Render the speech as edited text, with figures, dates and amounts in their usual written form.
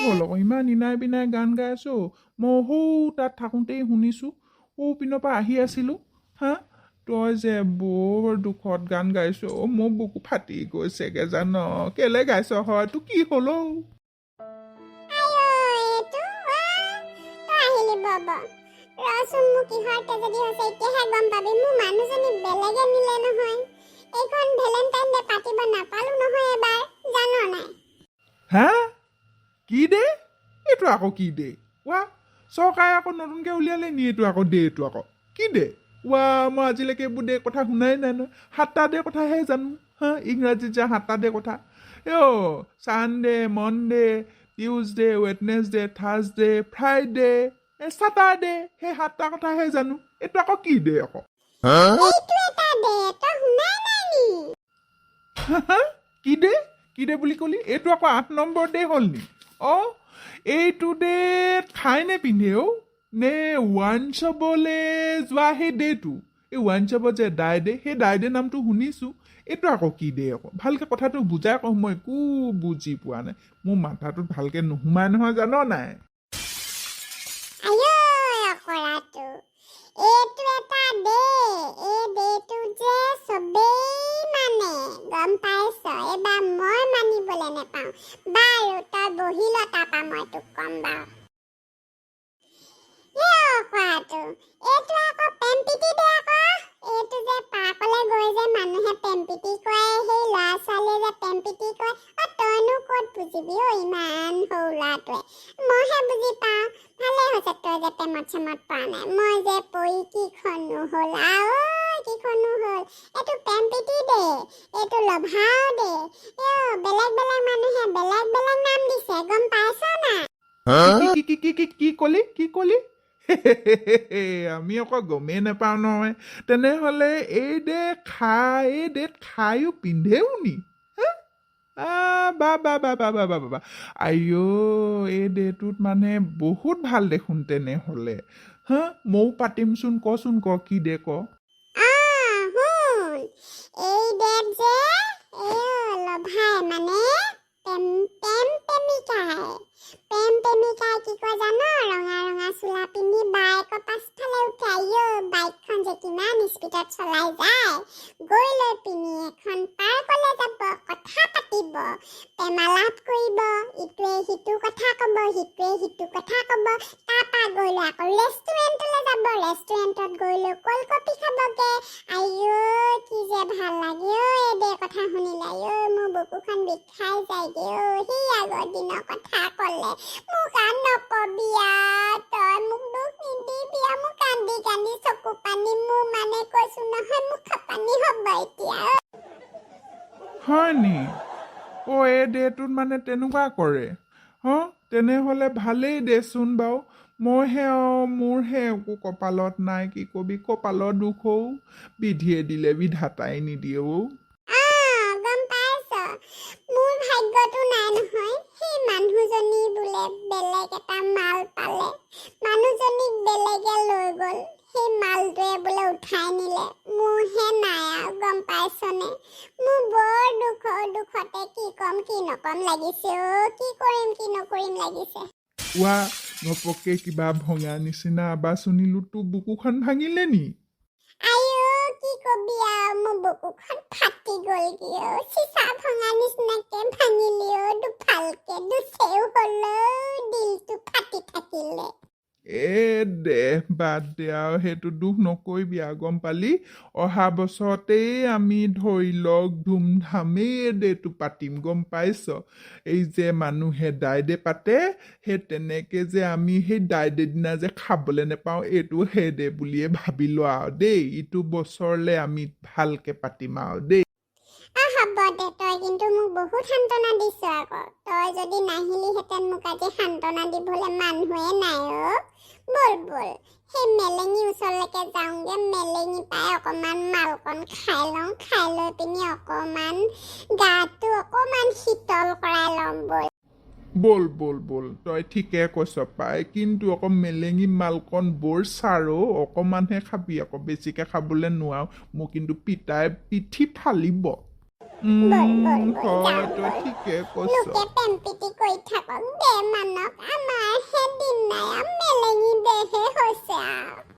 হ'ল আকৌ ইমান ইনাই বিনাই গান গাই আছো মই সৌ তাত থাকোঁতেই শুনিছোঁ সৌ পিনৰ পৰা আহি আছিলোঁ হা তই যে বৰ দুখত গান গাইছ মোৰ বুকু ফাটি গৈছেগে জান কেলে গাইছ হয় তোৰ কি হ'ল ৰচোন মোক কিহৰ তেজদি হৈছে এতিয়াহে গম পাবি মোৰ মানুহজনী বেলেগে নিলে নহয় এইখন ভেলেণ্টাইন ডে পাতিব নাপালো নহয় এবাৰ জানো নাই হা কি দে এইটো আকৌ কি দে ৱা চৰকাৰে আকৌ নতুনকৈ উলিয়ালে নি এইটো আকৌ দে এইটো আকৌ কি দে ৱা মই আজিলৈকে এইবোৰ দে কথা শুনাই নাই নহয় 7টা দে কথাহে জানো হা ইংৰাজীত যে 7টা দে কথা Sunday Monday Tuesday Wednesday Thursday Friday Saturday সেই 7টা কথাহে জানো এইটো আকৌ কি দে আকৌ কি দে বুলি ক'লি এইটো আকৌ 8 নম্বৰ দে হ'ল নি এইটো দে খাই নে পিন্ধে নে ৱাইন শ্বপলৈ যোৱা সেই ডেটো এই ৱাইন শ্বপত যে ডাই দে সেই ডাই দে নামটো শুনিছোঁ এইটো আকৌ কি দে আকৌ ভালকৈ কথাটো বুজাই কওঁ মই একো বুজি পোৱা নাই মোৰ মাথাটোত ভালকৈ নোসোমাই নহয় জান নাই গম পাইছ এবাৰ মই মানিবলৈ নেপাওঁ বাৰু তই বহি ল তাৰপা মই তোক কম বাৰু এইটো আকৌ পেম্পিটি দে আকৌ এইটো যে পাৰ্কলৈ গৈ যে মানুহে পেম্পিটি কৰে সেই ল'ৰা ছোৱালীয়ে যে পেম্পিটি কৰে তইনো ক'ত বুজিবি ইমান সৰু ল'ৰাটোৱে মইহে বুজি পাওঁ ভালে হৈছে তই যে প্ৰেমত চেমত পৰা নাই মই যে পৰি কিখনো হ'ল কিখনো হ'ল এইটো পেম্পিটি দে এইটো লভাও দে বেলেগ বেলেগ মানুহে বেলেগ বেলেগ নাম দিছে গম পাইছ নাই কি কলি আমি আকৌ গমেই নাপাওঁ নহয় তেনেহ'লে এই ডেট খায়ো পিন্ধেও নি বা আইঅ এই ডেটোত মানে বহুত ভাল দেখোন তেনেহ'লে হা ময়ো পাতিমচোন কচোন কি দে ক এই ডেট যে লভাই মানে প্ৰেমিকাই কি কয় জান ৰঙা ৰঙা চোলা পিন্ধি বাইকৰ পাছফালে উঠে বাইকখন যে কিমান স্পীডত চলাই যায় গৈ লৈ পিনি এখন পাৰ্কলৈ যাব কথা পাতিব প্ৰেমালাপ কৰিব ইটোৱে সিটো কথা ক'ব সিটোৱে সিটো কথা ক'ব তাৰপৰা গৈ লৈ আকৌ ৰেষ্টুৰেণ্টলৈ যাব ৰেষ্টুৰেণ্টত গৈ লৈ কল্ড কফি খাবগে কি যে ভাল লাগে এই দে কথা শুনিলে মোৰ বুকুখন বিষাই যায়গে সেই আগৰ দিনৰ কথা ক'লে মোক নকবি তই মোক দুখ নিদিবি মোক কান্দি কান্দি চকু পানী মোৰ মানে কৈছো নহয় মোক পানী হ'ব এতিয়া হয় নি এই ডেটোত মানে তেনেকুৱা কৰে তেনেহ'লে ভালেই দেচোন বাৰু মোৰহে একো কপালত নাই কি কবি কপালৰ দুখ বিধিয়ে দিলে বিধাতাই নিদিয়ে গম পাইছ মোৰ ভাগ্যটো নাই নহয় সেই মানুহজনী বোলে বেলেগ এটা মাল পালে মানুহজনীক বেলেগে লৈ গ'ল সেই মালটোৱে বোলে উঠাই নিলে মোৰহে নাই গম পাইছনে মোৰ বৰ দুখতে কি কম কি নকম লাগিছে কি কৰিম কি নকৰিম লাগিছে ঘপককে কিবা ভঙা নিচিনা আবাজ শুনিলো তোৰ বুকুখন ভাঙিলে নি কি কবি মোৰ বুকুখন ফাটি গ'ল চিচা ভঙা নিচিনাকে ভাঙিলি দুফালকে দুচেও হ'ল দিলটো ফাটি থাকিলে দে বাদ দে আৰু সেইটো দুখ নকৰিবি গম পালি অহা বছৰতেই আমি ধৰি লওক ধুমধামেই ডেটো পাতিম গম পাইছ এই যে মানুহে ডাইডে পাতে সেই তেনেকে যে আমি সেই ডাইডে দিনা যে খাবলৈ নেপাওঁ এইটো সেই দে বুলিয়ে ভাবি লোৱা দেই ইটো বছৰলে আমি ভালকে পাতিম দেই হ'ব দে তই কিন্তু মোক বহুত সান্তনা দিছ আকৌ তই যদি নাহিলিহেঁতেন মোক আজি সান্তনা দিবলৈ মানুহে নাই বল সেই মেলেঙি ওচৰলৈকে যাওঁগে মেলেঙি পাই অকণমান মালকণ খাই লওঁ খাই লৈ পিনি অকণমান গাটো অকণমান শীতল কৰাই ল'ম বল তই ঠিকে কৈছ পাই কিন্তু আকৌ মেলেঙি মালকণ বৰ চাৰো অকণমানহে খাবি আকৌ বেছিকৈ খাবলৈ নোৱাৰো মোক কিন্তু পিতাই পিঠি ফালিব বল বল বল হয় যাওঁ তই বল ঠিকে কৈছ লোকে পেম্পিটি কৰি থাকক দে মানক আমাৰহে দিন নাই মেলেঙি দেহে হৈছে আৰু